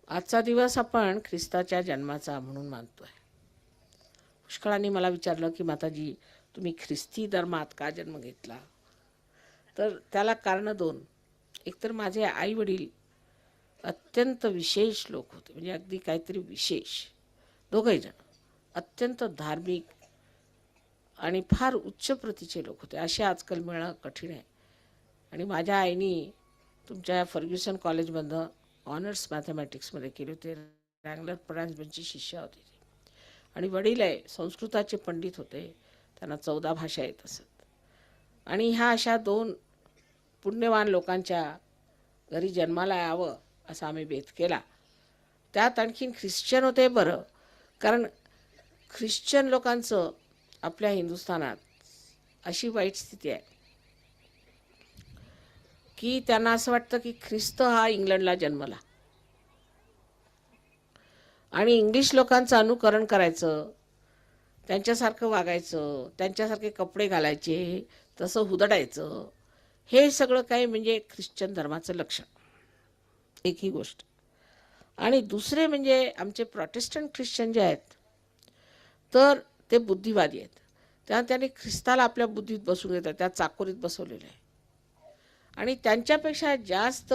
आजचा दिवस आपण ख्रिस्ताच्या जन्माचा म्हणून मानतोय. पुष्कळांनी मला विचारलं की माताजी, तुम्ही ख्रिस्ती धर्मात का जन्म घेतला? तर त्याला कारण दोन. एकतर माझे आई वडील अत्यंत विशेष लोक होते, म्हणजे अगदी काहीतरी विशेष. दोघंही जण अत्यंत धार्मिक आणि फार उच्च प्रतीचे लोक होते. असे आजकाल मिळणं कठीण आहे. आणि माझ्या आईनी तुमच्या फर्ग्युसन कॉलेजमधनं ऑनर्स मॅथमॅटिक्समध्ये केले होते. रँगलर परांजपेंची शिष्या होती ती. आणि वडील आहे संस्कृताचे पंडित होते, त्यांना 14 भाषा येत असत. आणि ह्या अशा दोन पुण्यवान लोकांच्या घरी जन्माला यावं असा आम्ही बेत केला. त्यात आणखीन ख्रिश्चन होते. बरं, कारण ख्रिश्चन लोकांचं आपल्या हिंदुस्थानात अशी वाईट स्थिती आहे की त्यांना असं वाटतं की ख्रिस्त हा इंग्लंडला जन्मला आणि इंग्लिश लोकांचं अनुकरण करायचं, त्यांच्यासारखं वागायचं, त्यांच्यासारखे कपडे घालायचे, तसं हुदडायचं, हे सगळं काही म्हणजे ख्रिश्चन धर्माचं लक्षण. एक ही गोष्ट. आणि दुसरे म्हणजे आमचे प्रोटेस्टंट ख्रिश्चन जे आहेत तर ते बुद्धिवादी आहेत. त्यांनी ख्रिस्ताला आपल्या बुद्धीत बसवून घेतात, त्या चाकोरीत बसवलेलं आहे. आणि त्यांच्यापेक्षा जास्त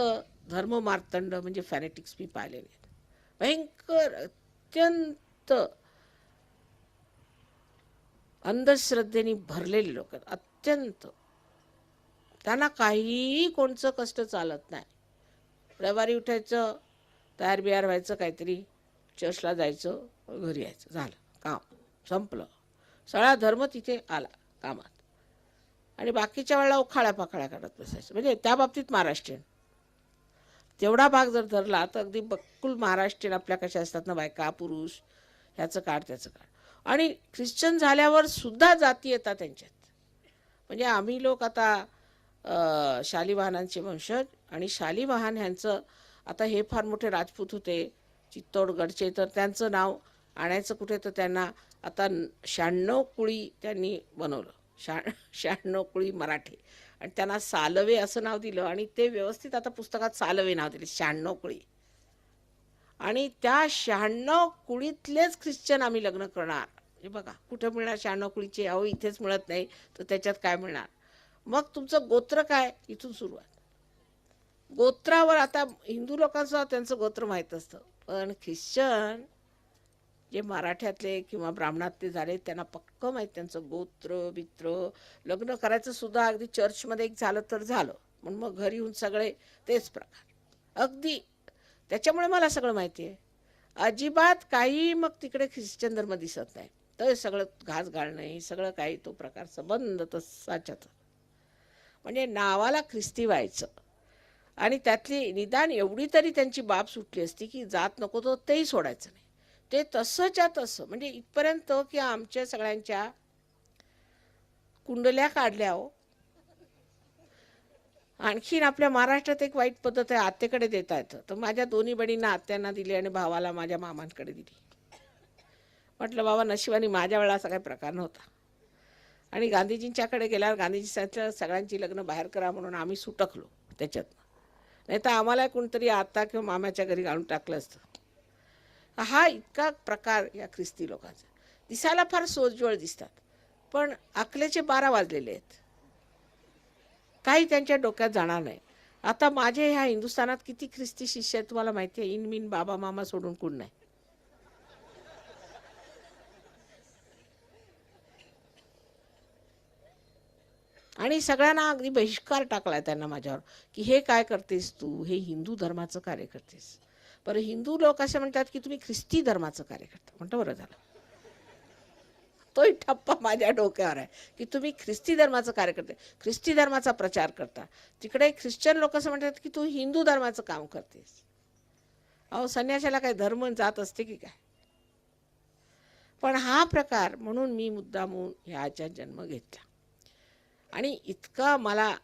धर्ममार्तंड म्हणजे फॅनेटिक्स मी पाहिलेले आहेत. भयंकर अत्यंत अंधश्रद्धेने भरलेले लोक आहेत. अत्यंत. त्यांना काहीही कोणचं कष्ट चालत नाही. रविवारी उठायचं, तयार बियार व्हायचं, काहीतरी चर्चला जायचं, घरी यायचं, झालं काम संपलं. सगळा धर्म तिथे आला कामात. आणि बाकीच्या वेळेला उखाळ्या पाखाळ्या काढत बसायचं. म्हणजे त्या बाबतीत महाराष्ट्रीयन तेवढा भाग जर धरला तर अगदी बक्कुल महाराष्ट्रीयन आपल्या कशा असतात ना, बायका पुरुष, ह्याचं काढ त्याचं काढ. आणि ख्रिश्चन झाल्यावर सुद्धा जाती येतात त्यांच्यात. म्हणजे आम्ही लोक आता शालिवाहनांचे वंशज, आणि शालिवाहन ह्यांचं आता हे फार मोठे राजपूत होते चित्तोडगडचे, तर त्यांचं नाव आणायचं कुठे, तर त्यांना आता 96 कुळी त्यांनी बनवलं. 96 कुळी मराठे, आणि त्यांना सालवे असं नाव दिलं. आणि ते व्यवस्थित आता पुस्तकात सालवे नाव दिले, 96 कुळी. आणि त्या 96 कुळीतलेच ख्रिश्चन आम्ही लग्न करणार. हे बघा, कुठे मिळणार 96 कुळीचे? अहो इथेच मिळत नाही तर त्याच्यात काय मिळणार? मग तुमचं गोत्र काय, इथून सुरुवात. गोत्रावर आता हिंदू लोकांचं त्यांचं गोत्र माहीत असतं, पण ख्रिश्चन जे मराठ्यातले किंवा ब्राह्मणातले झाले त्यांना पक्क माहीत त्यांचं गोत्र बित्र. लग्न करायचं सुद्धा अगदी चर्चमध्ये एक झालं तर झालं, पण मग घरी येऊन सगळे तेच प्रकार अगदी. त्याच्यामुळे मला सगळं माहिती आहे. अजिबात काही मग तिकडे ख्रिश्चन धर्म दिसत नाही. तर सगळं घास घालणं, हे सगळं काही तो प्रकार संबंध तसाच्यात. म्हणजे नावाला ख्रिस्ती व्हायचं. आणि त्यातली निदान एवढी तरी त्यांची बाब सुटली असती की जात नको तो तेही सोडायचं नाही. ते तसंच्या तसं, म्हणजे इथपर्यंत की आमच्या सगळ्यांच्या कुंडल्या काढल्या. हो, आणखीन आपल्या महाराष्ट्रात एक वाईट पद्धत आहे, आत्याकडे देता येतं. तर माझ्या दोन्ही बहिणींना आत्यांना दिली आणि भावाला माझ्या मामांकडे दिली. म्हटलं बाबा नशिबाने माझ्या वेळा असा काही प्रकार नव्हता. आणि गांधीजींच्याकडे गेल्यावर गांधीजी सांगितलं सगळ्यांची लग्न बाहेर करा म्हणून आम्ही सुटकलो त्याच्यात. नाही तर आम्हाला कोणतरी आता किंवा मामाच्या घरी घालून टाकलं असतं. हा इतका प्रकार या ख्रिस्ती लोकांचा. दिसायला फार सोज्वळ दिसतात, पण अकलेचे 12 वाजलेले आहेत. काही त्यांच्या डोक्यात जाणार नाही. आता माझे ह्या हिंदुस्थानात किती ख्रिस्ती शिष्य आहेत तुम्हाला माहिती आहे? इनमिन बाबा मामा सोडून कोण नाही. आणि सगळ्यांना अगदी बहिष्कार टाकलाय त्यांना माझ्यावर, की हे काय करतेस तू, हे हिंदू धर्माचं कार्य करतेस. बरं, हिंदू लोक असे म्हणतात की तुम्ही ख्रिस्ती धर्माचं कार्य करता. म्हणतो बरं झालं, तोही ठप्पा माझ्या डोक्यावर आहे की तुम्ही ख्रिस्ती धर्माचं कार्य करते, ख्रिस्ती धर्माचा प्रचार करता. तिकडे ख्रिश्चन लोक असं म्हणतात की तू हिंदू धर्माचं काम करतेस. अहो संन्यासाला काय धर्म जात असते की काय? पण हा प्रकार, म्हणून मी मुद्दामून ह्याच्या जन्म घेतला. आणि इतका मला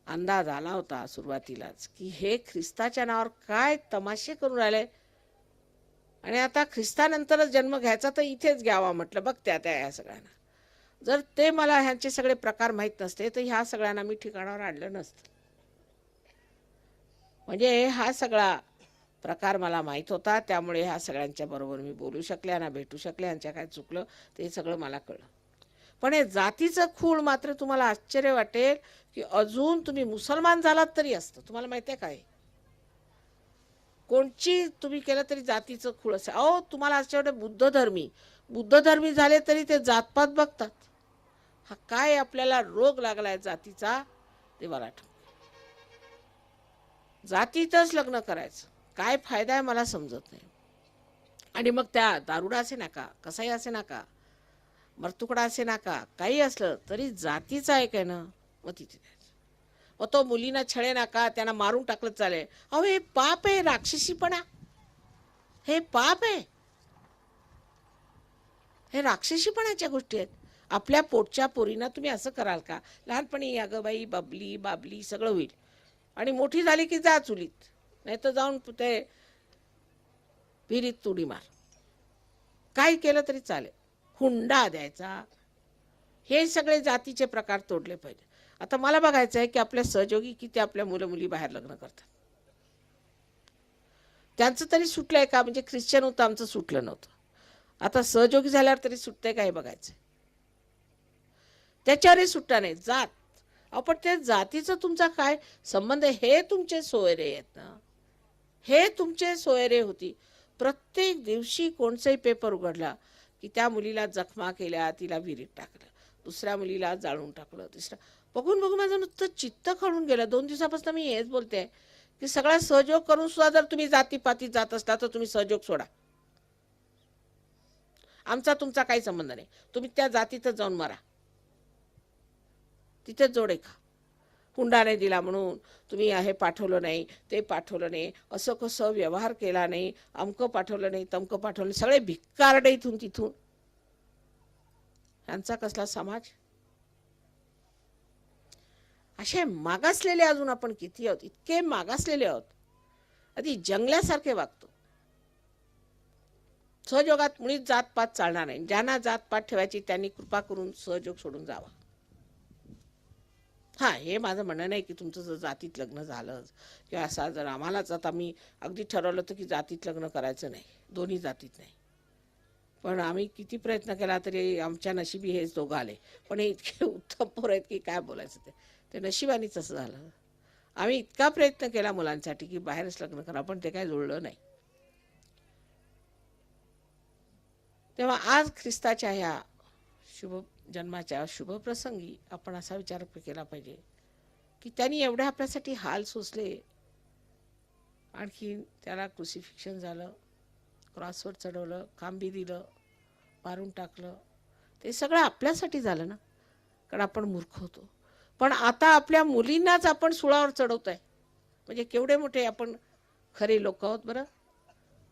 अंदाज आला होता सुरुवातीलाच की हे ख्रिस्ताच्या नावावर काय तमाशे करून राहिले. आणि आता ख्रिस्तानंतरच जन्म घ्यायचा तर इथेच घ्यावा म्हटलं. बघ त्या ह्या सगळ्यांना, जर ते मला ह्यांचे सगळे प्रकार माहीत नसते तर ह्या सगळ्यांना मी ठिकाणावर आणलं नसतं. म्हणजे हा सगळा प्रकार मला माहीत होता, त्यामुळे ह्या सगळ्यांच्या बरोबर मी बोलू शकले, यांना भेटू शकले, यांच्या काय चुकलं ते सगळं मला कळलं. पण हे जातीचं खूळ मात्र तुम्हाला आश्चर्य वाटेल की अजून तुम्ही मुसलमान झालात तरी असतं. तुम्हाला माहिती आहे काय? कोणची तुम्ही केलं तरी जातीचं खूळ असेल. अहो तुम्हाला आश्चर्य वाटेल, बुद्धधर्मी झाले तरी ते जातपात बघतात. हा काय आपल्याला रोग लागलाय जातीचा ते मला आठवतं. जातीतच लग्न करायचं काय फायदा आहे मला समजत नाही. आणि मग त्या दारुडा असे नका, कसाही असे नका, मरतुकडा असे नका, काही असलं तरी जातीचं आहे काय ना, मग तिथे द्यायचं. मग तो मुलींना छळे नका, त्यांना मारून टाकलं चालेल. अहो हे पाप आहे, राक्षसीपणा, हे पाप आहे, हे राक्षसीपणाच्या गोष्टी आहेत. आपल्या पोटच्या पोरींना तुम्ही असं कराल का? लहानपणी अगं बाई बबली बाबली सगळं होईल, आणि मोठी झाली की जा चुलीत, नाही तर जाऊन ते विहिरीत तुडी मार, काय केलं तरी चालेल. हुंडा द्यायचा, हे सगळे जातीचे प्रकार तोडले पाहिजे. आता मला बघायचं आहे की आपल्या सहयोगी किती आपल्या मुलं मुली बाहेर लग्न करतात. त्यांचं तरी सुटलंय का? म्हणजे ख्रिश्चन होतं आमचं सुटलं नव्हतं, आता सहयोगी झाल्यावर तरी सुटतंय का हे बघायचं. त्याच्यावरही सुट्टा नाही. जात, आपण त्या जातीचं तुमचा काय संबंध आहे? हे तुमचे सोयरे आहेत ना, हे तुमचे सोयरे होती. प्रत्येक दिवशी कोणचाही पेपर उघडला की त्या मुलीला जखमा केल्या, तिला विहिरीत टाकलं, दुसऱ्या मुलीला जाळून टाकलं, तिसऱ्या, बघून बघून माझं नुसतं चित्त खळून गेलं. 2 दिवसापासून मी हेच बोलते की सगळा सहयोग करून सुद्धा जर तुम्ही जातीपातीत जात असता तर तुम्ही सहयोग सोडा. आमचा तुमचा काही संबंध नाही, तुम्ही त्या जातीतच जाऊन मरा, तिथेच जोडे खा. हुंडा नाही दिला म्हणून तुम्ही हे पाठवलं नाही, ते पाठवलं नाही, असं कसं व्यवहार केला नाही, अमकं पाठवलं नाही, तमकं पाठवलं नाही, सगळे भिक्कारडे इथून तिथून. यांचा कसला समाज? असे मागासलेले अजून आपण किती आहोत, इतके मागासलेले आहोत, आधी जंगल्यासारखे वागतो. सहयोगात मुळीच जातपात चालणार नाही. ज्यांना जातपात ठेवायची त्यांनी कृपा करून सहयोग सोडून जावा. हां, हे माझं म्हणणं नाही की तुमचं जर जातीत लग्न झालं किंवा असा जर आम्हालाच आता मी अगदी ठरवलं होतं की जातीत लग्न करायचं नाही, दोन्ही जातीत नाही, पण आम्ही किती प्रयत्न केला तरी आमच्या नशिबी हेच दोघं आले. पण हे इतके उत्तम पोर आहेत की काय बोलायचं. ते नशिबानेच असं झालं. आम्ही इतका प्रयत्न केला मुलांसाठी की बाहेरच लग्न करा, पण ते काय जुळलं नाही. तेव्हा आज ख्रिस्ताच्या ह्या शुभ जन्माच्या शुभ प्रसंगी आपण असा विचार केला पाहिजे की त्यांनी एवढे आपल्यासाठी हाल सोसले, आणखी त्याला क्रुसिफिक्शन झालं, क्रॉसवर चढवलं, खांबी दिलं, मारून टाकलं, ते सगळं आपल्यासाठी झालं ना, कारण आपण मूर्ख होतो. पण आता आपल्या मुलींनाच आपण सुळावर चढवतोय, म्हणजे केवढे मोठे आपण खरे लोक आहोत बरं.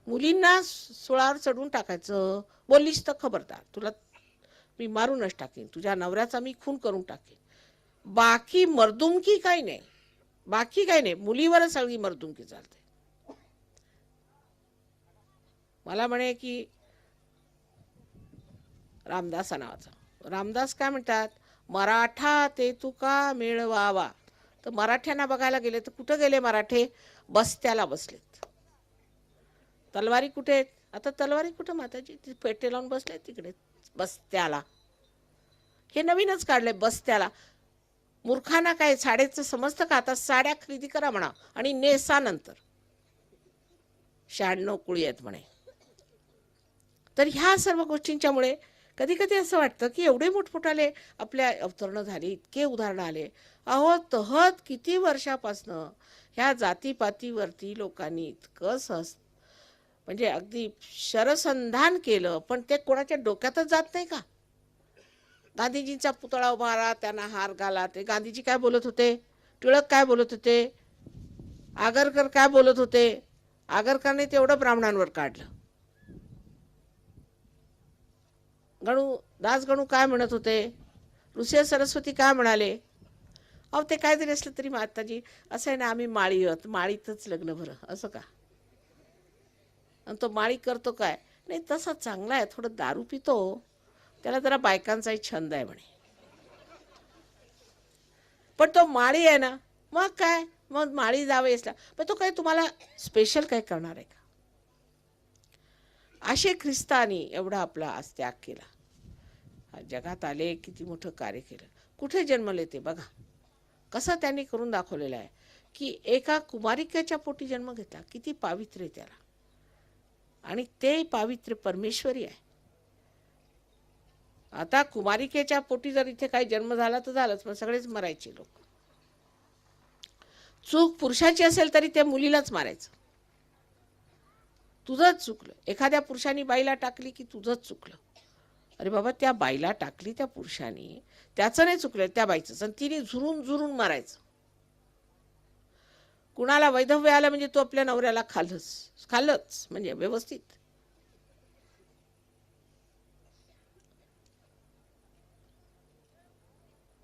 मुलींना सुळावर चढवून टाकायचं, बोललीस तर खबरदार, तुला मी मारूनच टाकेन, तुझ्या नवऱ्याचा मी खून करून टाकेन. बाकी मर्दुमकी काही नाही, बाकी काही नाही, मुलीवरच सगळी मर्दुमकी चालते. मला म्हणे की रामदास नावाचा, रामदास काय म्हणतात, मराठा ते तुका मिळवावा. तर मराठ्यांना बघायला गेले तर कुठं गेले मराठे? बस्त्याला बसलेत. तलवारी कुठे आहेत? आता तलवारी कुठं माताजी, ती पेटे लावून बसले तिकडे बस्त्याला. हे नवीनच काढलंय बस्त्याला. मूर्खांना काय साड्याचं समजतं का? आता साड्या खरेदी करा म्हणा आणि नेसा नंतर, 96 कुळी आहेत म्हणे. तर ह्या सर्व गोष्टींच्यामुळे कधी कधी असं वाटतं की एवढे मोठमोठाले आपल्या अवतरणं झाली, इतके उदाहरणं आले. अहो तहत किती वर्षापासनं ह्या जातीपातीवरती लोकांनी इतकं म्हणजे अगदी शरसंधान केलं, पण ते कोणाच्या डोक्यातच जात नाही का? गांधीजींचा पुतळा उभारा, त्यांना हार घाला. ते गांधीजी काय बोलत होते? टिळक काय बोलत होते? आगरकर काय बोलत होते? आगरकरने तेवढं ब्राह्मणांवर काढलं. दासगणू काय म्हणत होते? ऋषी सरस्वती काय म्हणाले? अहो ते काय जरी असलं तरी माताजी असं आहे ना, आम्ही माळी आहोत, माळीतच लग्न भरं, असं का? आणि तो माळी करतो काय? नाही तसा चांगला आहे, थोडं दारू पितो, त्याला जरा बायकांचाही छंद आहे म्हणे. पण तो माळी आहे ना, मग काय, मग माळी जावयासला, पण तो काय तुम्हाला स्पेशल काय करणार आहे का? असे ख्रिस्तानी एवढा आपला आज त्याग केला, जगात आले, किती मोठं कार्य केलं. कुठे जन्मले ते बघा, कसं त्यांनी करून दाखवलेलं आहे की एका कुमारिकेच्या पोटी जन्म घेतला. किती पावित्र्य त्याला, आणि ते पावित्र्य परमेश्वरी आहे. आता कुमारिकेच्या पोटी जर इथे काही जन्म झाला तर झालंच, पण सगळेच मरायचे लोक. चूक पुरुषाची असेल तरी त्या मुलीलाच मारायचं. तुझंच चुकलं. एखाद्या पुरुषाने बाईला टाकली की तुझंच चुकलं. अरे बाबा, त्या बाईला टाकली त्या पुरुषाने, त्याचं नाही चुकलं, त्या बाईचं, आणि तिने झुरून झुरून मारायचं. कुणाला वैधव्य आलं म्हणजे तो आपल्या नवऱ्याला खाल्लंच म्हणजे व्यवस्थित.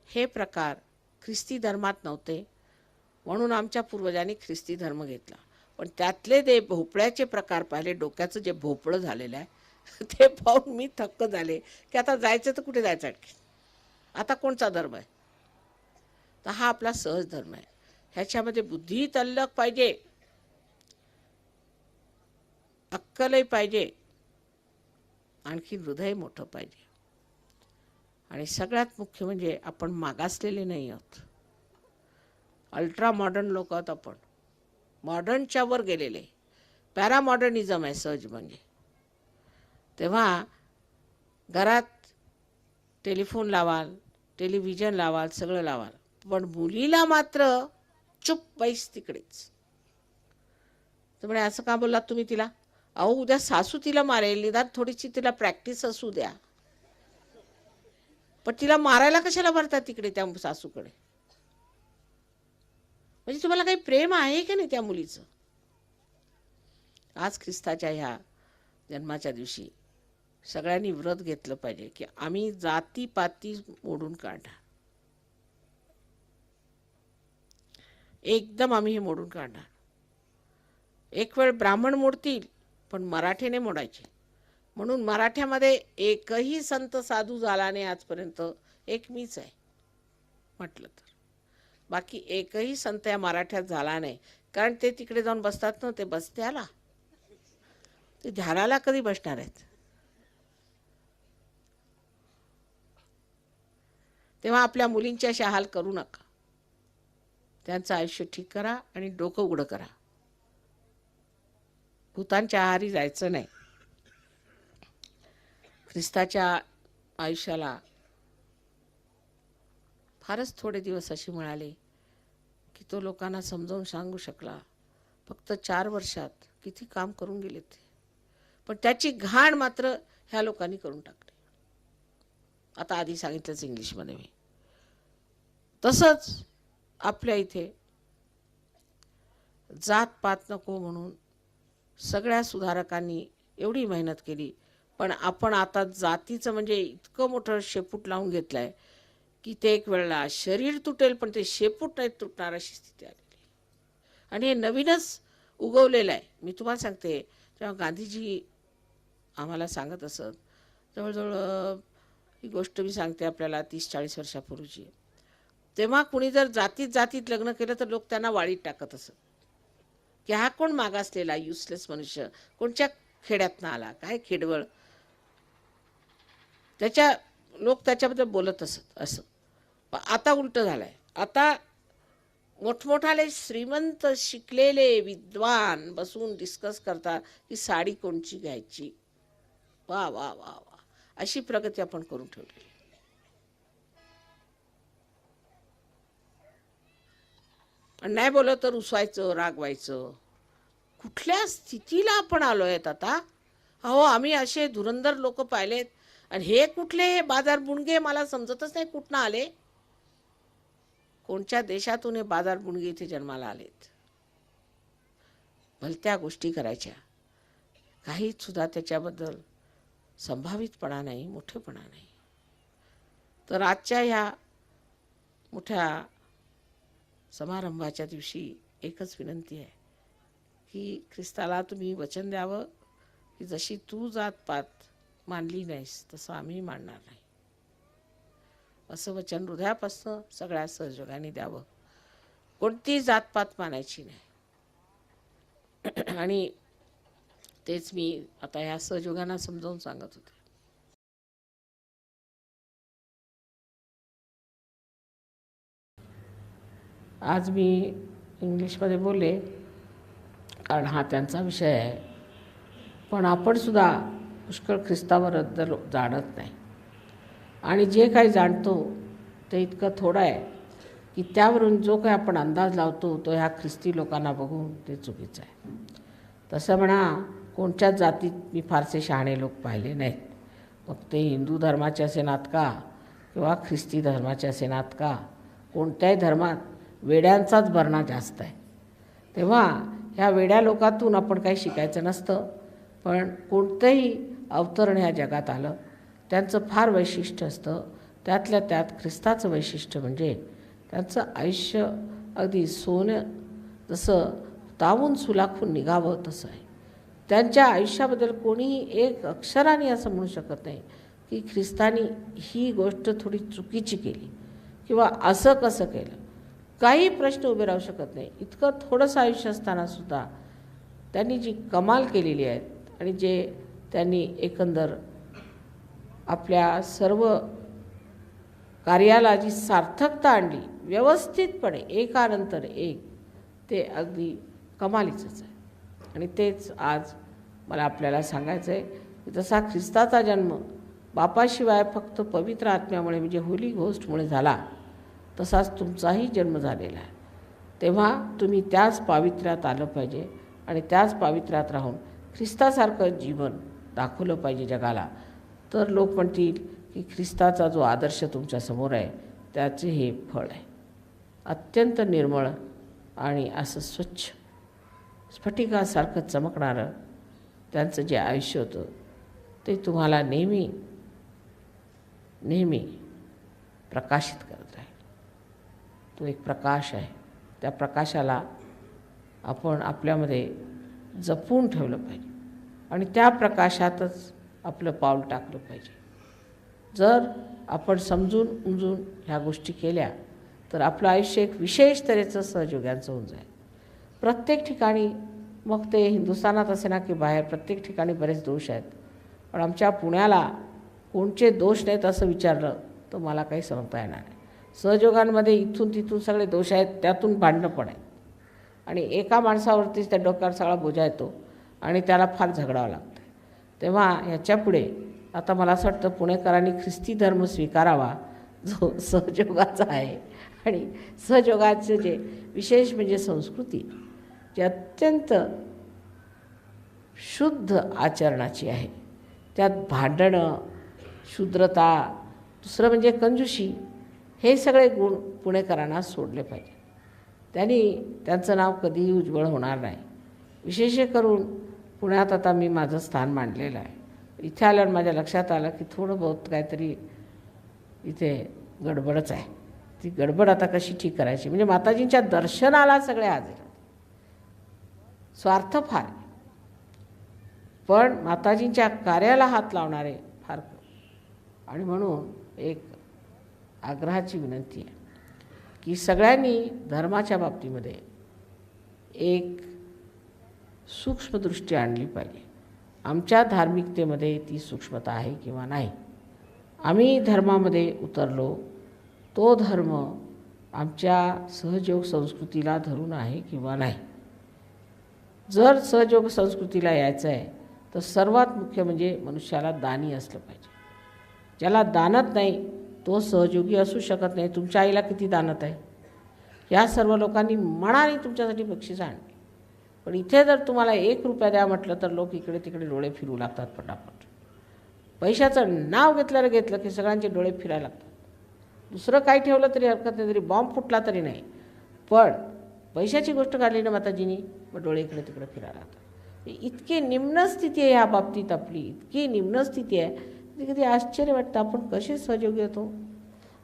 हे प्रकार ख्रिस्ती धर्मात नव्हते, म्हणून आमच्या पूर्वजांनी ख्रिस्ती धर्म घेतला. पण त्यातले ते भोपळ्याचे प्रकार पाहिले, डोक्याचं जे भोपळं झालेलं आहे ते पाहून मी थक्क झाले की आता जायचं तर कुठे जायचं आणखी, आता कोणचा धर्म आहे? तर हा आपला सहज धर्म आहे. ह्याच्यामध्ये बुद्धी तल्लक पाहिजे, अक्कलही पाहिजे, आणखी हृदय मोठं पाहिजे, आणि सगळ्यात मुख्य म्हणजे आपण मागासलेले नाही आहोत. अल्ट्रा मॉडर्न लोक आहोत आपण, मॉडर्नच्या वर गेलेले. पॅरामॉडर्निझम आहे सहज म्हणजे. तेव्हा घरात टेलिफोन लावाल, टेलिव्हिजन लावाल, सगळं लावाल, पण मुलीला मात्र चुप बैस तिकडेच. तर म्हणे असं का बोललात तुम्ही तिला? अहो, उद्या सासू तिला मारेल, निदान थोडीशी तिला प्रॅक्टिस असू द्या. पण तिला मारायला कशाला भरतात तिकडे त्या सासूकडे? म्हणजे तुम्हाला काही प्रेम आहे की नाही त्या मुलीचं? आज ख्रिस्ताच्या ह्या जन्माच्या दिवशी सगळ्यांनी व्रत घेतलं पाहिजे की आम्ही जातीपाती मोडून काढणार. एकदम आम्ही हे मोडून काढणार. एक वेळ ब्राह्मण मोडतील, पण मराठे नाही मोडायचे. म्हणून मराठ्यामध्ये एकही संत साधू झाला नाही आजपर्यंत, एक मीच आहे म्हटलं तर. बाकी एकही संत या मराठ्यात झाला नाही, कारण ते तिकडे जाऊन बसतात ना, ते बसत्याला, ते ध्यानाला कधी बसणार आहेत? तेव्हा आपल्या मुलींचे असे हाल करू नका. त्यांचं आयुष्य ठीक करा आणि डोकं उघडं करा. भूतांच्या आहारी जायचं नाही. ख्रिस्ताच्या आयुष्याला फारच थोडे दिवस असे मिळाले की तो लोकांना समजावून सांगू शकला. फक्त 4 वर्षात किती काम करून गेले ते, पण त्याची घाण मात्र ह्या लोकांनी करून टाकली. आता आधी सांगितलंच इंग्लिशमध्ये मी. तसंच आपल्या इथे जातपात नको म्हणून सगळ्या सुधारकांनी एवढी मेहनत केली, पण आपण आता जातीचं म्हणजे इतकं मोठं शेपूट लावून घेतलं आहे की ते एक वेळेला शरीर तुटेल पण ते शेपूट नाही तुटणार अशी स्थिती आलेली. आणि हे नवीनच उगवलेलं आहे. मी तुम्हाला सांगते, तेव्हा गांधीजी आम्हाला सांगत असत, जवळजवळ ही गोष्ट मी सांगते आपल्याला 30-40 वर्षापूर्वीची. तेव्हा कुणी जर जातीत लग्न केलं तर लोक त्यांना वाळीत टाकत असत की हा कोण मागासलेला युजलेस मनुष्य, कोणच्या खेड्यातनं आला, काय खेडवळ, लोक त्याच्याबद्दल बोलत असत असं. आता उलट झालंय. आता मोठमोठाले श्रीमंत शिकलेले विद्वान बसून डिस्कस करतात की साडी कोणची घ्यायची. वा वा वा वा, अशी प्रगती आपण करून ठेवली. आणि नाही बोलत तर रुसवायचं, रागवायचं. कुठल्या स्थितीला आपण आलोय आता? अहो, आम्ही असे धुरंधर लोक पाहिलेत, आणि हे कुठले हे बाजार बुणगे मला समजतच नाही कुठनं आले. कोणत्या देशातून हे बाजार बुणगे इथे जन्माला आलेत? भलत्या गोष्टी करायच्या, काहीच सुद्धा त्याच्याबद्दल संभावितपणा नाही, मोठेपणा नाही. तर आजच्या ह्या मोठ्या समारंभाच्या दिवशी एकच विनंती आहे की ख्रिस्ताला तुम्ही वचन द्यावं की जशी तू जातपात मानली नाहीस तसं आम्ही मानणार नाही, असं वचन हृदयापासून सगळ्या सहयोगाने द्यावं. कोणती जातपात मानायची नाही. आणि तेच मी आता ह्या सहयोगांना समजावून सांगत होते. आज मी इंग्लिशमध्ये बोलले कारण हा त्यांचा विषय आहे, पण आपण सुद्धा पुष्कळ ख्रिस्ताबद्दल जाणत नाही आणि जे काही जाणतो ते इतकं थोडं आहे की त्यावरून जो काही आपण अंदाज लावतो तो ह्या ख्रिस्ती लोकांना बघून ते चुकीचं आहे. तसं म्हणा, कोणत्याच जातीत मी फारसे शहाणे लोक पाहिले नाहीत, मग ते हिंदू धर्माचे असेनात का किंवा ख्रिस्ती धर्माचे असेनात का, कोणत्याही धर्मात वेड्यांचाच भरणा जास्त आहे. तेव्हा ह्या वेड्या लोकातून आपण काही शिकायचं नसतं, पण कोणतंही अवतरण ह्या जगात आलं त्यांचं फार वैशिष्ट्य असतं. त्यातल्या त्यात ख्रिस्ताचं वैशिष्ट्य म्हणजे त्यांचं आयुष्य अगदी सोनं जसं तावून सुलाखून निघावं तसं आहे. त्यांच्या आयुष्याबद्दल कोणीही एक अक्षराने असं म्हणू शकत नाही की ख्रिस्तानी ही गोष्ट थोडी चुकीची केली किंवा असं कसं केलं. काही प्रश्न उभे राहू शकत नाही. इतकं थोडंसं आयुष्य असतानासुद्धा त्यांनी जी कमाल केलेली आहेत आणि जे त्यांनी एकंदर आपल्या सर्व कार्याला जी सार्थकता आणली व्यवस्थितपणे एकानंतर एक, ते अगदी कमालीचंच आहे. आणि तेच आज मला आपल्याला सांगायचं आहे की जसा ख्रिस्ताचा जन्म बापाशिवाय फक्त पवित्र आत्म्यामुळे म्हणजे होली घोस्टमुळे झाला, तसाच तुमचाही जन्म झालेला आहे. तेव्हा तुम्ही त्याच पावित्र्यात आलं पाहिजे आणि त्याच पावित्र्यात राहून ख्रिस्तासारखं जीवन दाखवलं पाहिजे जगाला. तर लोक म्हणतील की ख्रिस्ताचा जो आदर्श तुमच्यासमोर आहे त्याचे हे फळ आहे. अत्यंत निर्मळ आणि असं स्वच्छ स्फटिकासारखं चमकणारं त्यांचं जे आयुष्य होतं ते तुम्हाला नेहमी नेहमी प्रकाशित करत राहील. तो एक प्रकाश आहे. त्या प्रकाशाला आपण आपल्यामध्ये जपून ठेवलं पाहिजे आणि त्या प्रकाशातच आपलं पाऊल टाकलं पाहिजे. जर आपण समजून उमजून ह्या गोष्टी केल्या तर आपलं आयुष्य एक विशेष तऱ्हेचं सहयोग्यांचं होऊन जाईल. प्रत्येक ठिकाणी, मग ते हिंदुस्थानात असे ना की बाहेर, प्रत्येक ठिकाणी बरेच दोष आहेत. पण आमच्या पुण्याला कोणचे दोष नाहीत असं विचारलं तर मला काही सांगता येणार नाही. सहयोगांमध्ये इथून तिथून सगळे दोष आहेत, त्यातून भांडणं पण आहेत आणि एका माणसावरतीच त्या डोक्यावर सगळा बोजा येतो आणि त्याला फार झगडावं लागतं. तेव्हा ह्याच्यापुढे आता मला असं वाटतं पुणेकरांनी ख्रिस्ती धर्म स्वीकारावा जो सहयोगाचा आहे. आणि सहयोगाचं जे विशेष म्हणजे संस्कृती जी अत्यंत शुद्ध आचरणाची आहे, त्यात भांडणं, शूद्रता, दुसरं म्हणजे कंजूशी, हे सगळे गुण पुणेकरांना सोडले पाहिजे. त्यांचं नाव कधीही उज्ज्वल होणार नाही. विशेष करून पुण्यात आता मी माझं स्थान मांडलेलं आहे. इथे आल्यावर माझ्या लक्षात आलं की थोडं बहुत काहीतरी इथे गडबडच आहे. ती गडबड आता कशी ठीक करायची. म्हणजे माताजींच्या दर्शनाला सगळे हजर आहेत. स्वार्थ फार, पण माताजींच्या कार्याला हात लावणारे फार कमी. आणि म्हणून एक आग्रहाची विनंती आहे की सगळ्यांनी धर्माच्या बाबतीमध्ये एक सूक्ष्मदृष्टी आणली पाहिजे. आमच्या धार्मिकतेमध्ये ती सूक्ष्मता आहे किंवा नाही. आम्ही धर्मामध्ये उतरलो, तो धर्म आमच्या सहयोग संस्कृतीला धरून आहे किंवा नाही. जर सहयोग संस्कृतीला यायचं आहे तर सर्वात मुख्य म्हणजे मनुष्याला दानी असलं पाहिजे. ज्याला दानत नाही तो सहयोगी असू शकत नाही. तुमच्या आईला किती दानत आहे? या सर्व लोकांनी मनाने तुमच्यासाठी बक्षीस आणली, पण इथे जर तुम्हाला 1 रुपया द्या म्हटलं तर लोक इकडे तिकडे डोळे फिरू लागतात पटापट. पैशाचं नाव घेतलं की सगळ्यांचे डोळे फिरायला लागतात. दुसरं काय ठेवलं तरी हरकत नाही, तरी बॉम्ब फुटला तरी नाही, पण पैशाची गोष्ट काढली ना माताजींनी, मग डोळे इकडे तिकडे फिरायला लागतात. इतकी निम्न स्थिती आहे ह्या बाबतीत आपली, इतकी निम्न स्थिती आहे. कधी कधी आश्चर्य वाटतं आपण कसे सहयोग येतो.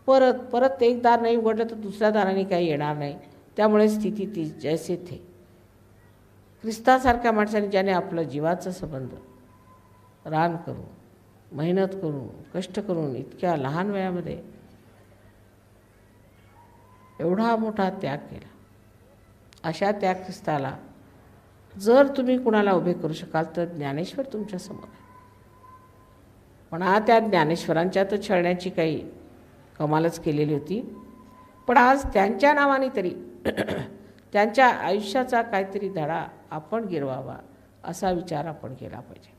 परत एक दार नाही उघडलं तर दुसऱ्या दाराने काही येणार नाही. त्यामुळे स्थिती ती जैसे थे. ख्रिस्तासारख्या माणसाने ज्याने आपलं जीवाचं संबंध रान करून, मेहनत करून, कष्ट करून इतक्या लहान वयामध्ये एवढा मोठा त्याग केला, अशा त्या ख्रिस्ताला जर तुम्ही कुणाला उभे करू शकाल तर ज्ञानेश्वर तुमच्यासमोर आहे. पण त्या ज्ञानेश्वरांच्या तर छळण्याची काही कमालच केलेली होती. पण आज त्यांच्या नावाने तरी त्यांच्या आयुष्याचा काहीतरी धडा आपण गिरवावा असा विचार आपण केला पाहिजे.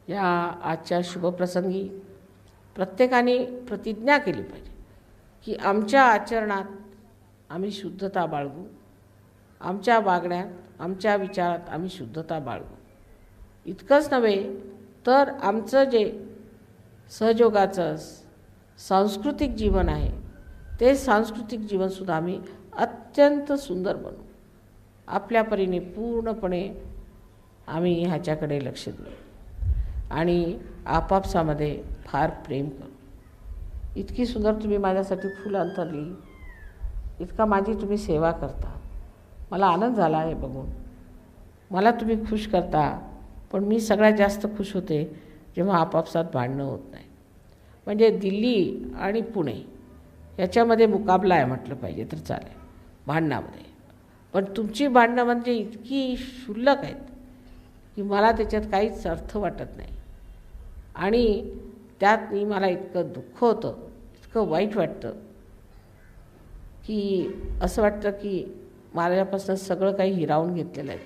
या आजच्या शुभप्रसंगी प्रत्येकाने प्रतिज्ञा केली पाहिजे की आमच्या आचरणात आम्ही शुद्धता बाळगू, आमच्या वागण्यात, आमच्या विचारात आम्ही शुद्धता बाळगू. इतकंच नव्हे तर आमचं जे सहयोगाचं सांस्कृतिक जीवन आहे ते सांस्कृतिक जीवनसुद्धा आम्ही अत्यंत सुंदर बनवू. आपल्या परीने पूर्णपणे आम्ही ह्याच्याकडे लक्ष देऊ आणि आपापसामध्ये फार प्रेम करू. इतकी सुंदर तुम्ही माझ्यासाठी फुलं अंतरली, इतका माझी तुम्ही सेवा करता, मला आनंद झाला आहे बघून. मला तुम्ही खुश करता, पण मी सगळ्यात जास्त खुश होते जेव्हा आपापसात भांडणं होत नाही. म्हणजे दिल्ली आणि पुणे याच्यामध्ये मुकाबला आहे म्हटलं पाहिजे तर चालेल भांडणामध्ये. पण तुमची भांडणं म्हणजे इतकी क्षुल्लक आहेत की मला त्याच्यात काहीच अर्थ वाटत नाही. आणि त्यात मला इतकं दुःख होतं, इतकं वाईट वाटतं की असं वाटतं की माझ्यापासून सगळं काही हिरावून घेतलेलं आहे.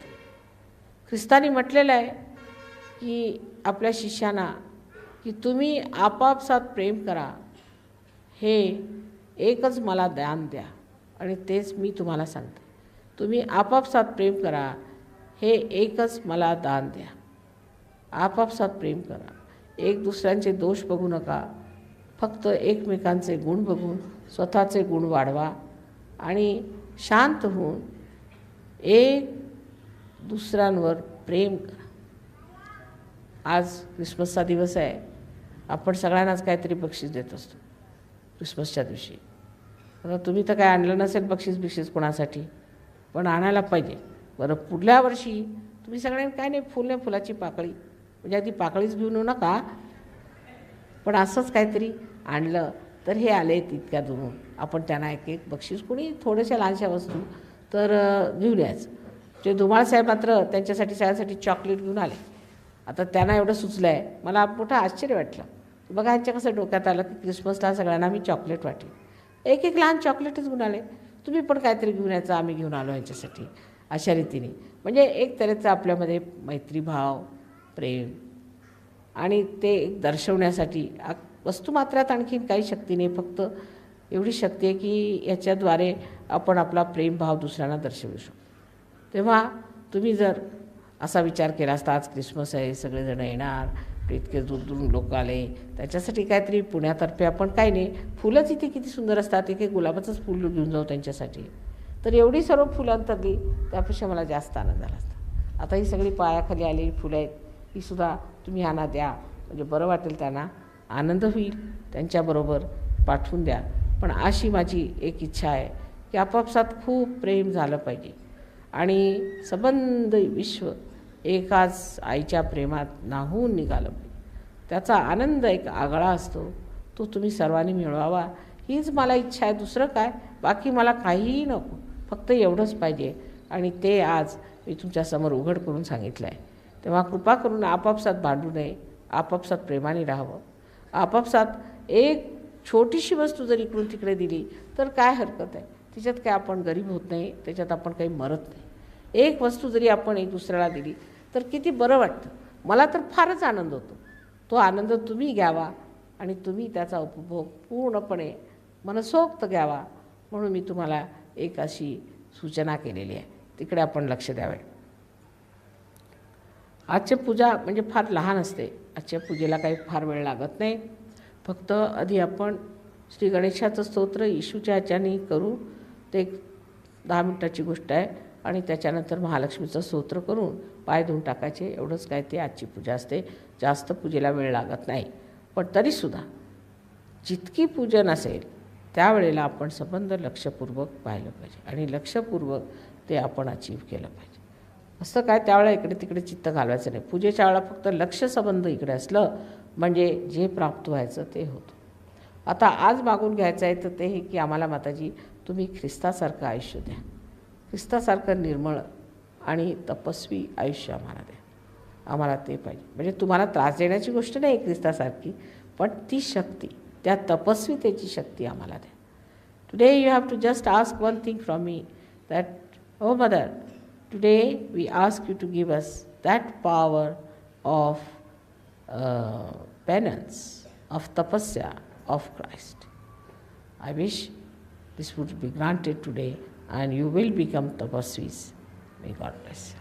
ख्रिस्तानी म्हटलेलं आहे की आपल्या शिष्यांना की तुम्ही आपापसात प्रेम करा, हे एकच मला दान द्या. आणि तेच मी तुम्हाला सांगते, तुम्ही आपापसात प्रेम करा, हे एकच मला दान द्या. आपापसात प्रेम करा, एक दुसऱ्यांचे दोष बघू नका, फक्त एकमेकांचे गुण बघून स्वतःचे गुण वाढवा आणि शांत होऊन एक दुसऱ्यांवर प्रेम करा. आज क्रिसमसचा दिवस आहे, आपण सगळ्यांनाच काहीतरी बक्षीस देत असतो क्रिसमसच्या दिवशी. आता तुम्ही तर काय आणलं नसेल बक्षीस कोणासाठी, पण आणायला पाहिजे. बरं, पुढल्या वर्षी तुम्ही सगळ्यांनी काय नाही फुलाची पाकळी, म्हणजे आधी पाकळीच घेऊन येऊ नका, पण असंच काहीतरी आणलं तर हे आले तितक्या दुरून आपण त्यांना एक बक्षीस, कोणी थोड्याशा लहानशा वस्तू तर घेऊन यायचं. जे धुमाळसाहेब मात्र त्यांच्यासाठी सगळ्यांसाठी चॉकलेट घेऊन आले. आता त्यांना एवढं सुचलं आहे, मला मोठं आश्चर्य वाटलं. बघा ह्यांच्या कसं डोक्यात आलं की क्रिसमसला सगळ्यांना मी चॉकलेट वाटली. एक लहान चॉकलेटच घेऊन आले, तुम्ही पण काहीतरी घेऊन यायचं, आम्ही घेऊन आलो ह्यांच्यासाठी. अशा रीतीने म्हणजे एक तऱ्हेचं आपल्यामध्ये मैत्रीभाव, प्रेम आणि ते दर्शवण्यासाठी वस्तुमात्रात आणखीन काही शक्ती नाही, फक्त एवढी शक्ती आहे की याच्याद्वारे आपण आपला प्रेमभाव दुसऱ्यांना दर्शवू शकतो. तेव्हा तुम्ही जर असा विचार केला असता, आज क्रिसमस आहे, सगळेजण येणार, इतके दूरून लोक आले, त्याच्यासाठी काहीतरी पुण्यातर्फे आपण काही नाही, फुलंच इथे किती सुंदर असतात, एक गुलाबाचंच फुल घेऊन जाऊ त्यांच्यासाठी, तर एवढी सर्व फुलं अंतरली, त्यापेक्षा मला जास्त आनंद झाला असता. आता ही सगळी पायाखाली आलेली फुलं आहेत, ही सुद्धा तुम्ही ह्यांना द्या, म्हणजे बरं वाटेल, त्यांना आनंद होईल, त्यांच्याबरोबर पाठवून द्या. पण अशी माझी एक इच्छा आहे की आपापसात खूप प्रेम झालं पाहिजे आणि संबंध विश्व एकाच आईच्या प्रेमात न्हावून निघालं पाहिजे. त्याचा आनंद एक आगळा असतो, तो तुम्ही सर्वांनी मिळवावा, हीच मला इच्छा आहे. दुसरं काय, बाकी मला काहीही नको, फक्त एवढंच पाहिजे. आणि ते आज मी तुमच्यासमोर उघड करून सांगितलं आहे. तेव्हा कृपा करून आपापसात भांडू नये, आपापसात प्रेमाने राहावं. आपापसात एक छोटीशी वस्तू जरी इकडून तिकडे दिली तर काय हरकत आहे, त्याच्यात काय आपण गरीब होत नाही, त्याच्यात आपण काही मरत नाही. एक वस्तू जरी आपण एक दुसऱ्याला दिली तर किती बरं वाटतं. मला तर फारच आनंद होतो. तो आनंद तुम्ही घ्यावा आणि तुम्ही त्याचा उपभोग पूर्णपणे मनसोक्त घ्यावा, म्हणून मी तुम्हाला एक अशी सूचना केलेली आहे, तिकडे आपण लक्ष द्यावे. आजची पूजा म्हणजे फार लहान असते, आजच्या पूजेला काही फार वेळ लागत नाही. फक्त आधी आपण श्री गणेशाचं स्तोत्र येशूच्या ह्याच्याने करू, ते 10 मिनिटाची गोष्ट आहे. आणि त्याच्यानंतर महालक्ष्मीचं स्तोत्र करून पाय धुवून टाकायचे, एवढंच काय ते आजची पूजा असते. जास्त पूजेला वेळ लागत नाही. पण तरीसुद्धा जितकी पूजन असेल त्यावेळेला आपण संबंध लक्षपूर्वक पाहिलं पाहिजे आणि लक्षपूर्वक ते आपण अचीव केलं पाहिजे. असं काय त्यावेळेला इकडे तिकडे चित्त घालवायचं नाही. पूजेच्या वेळेला फक्त लक्ष संबंध इकडे असलं म्हणजे जे प्राप्त व्हायचं ते होतं. आता आज मागून घ्यायचं आहे तर ते हे की आम्हाला माताजी तुम्ही ख्रिस्तासारखं आयुष्य द्या, ख्रिस्तासारखं निर्मळ आणि तपस्वी आयुष्य आम्हाला द्या. आम्हाला ते पाहिजे. म्हणजे तुम्हाला त्रास देण्याची गोष्ट नाही ख्रिस्तासारखी, पण ती शक्ती, त्या तपस्वितेची शक्ती आम्हाला द्या. Today you have to just ask one thing from me, that O mother, today we ask you to give us that power of penance, of tapasya of Christ. I wish this would be granted today and you will become tapasvis. May God bless you.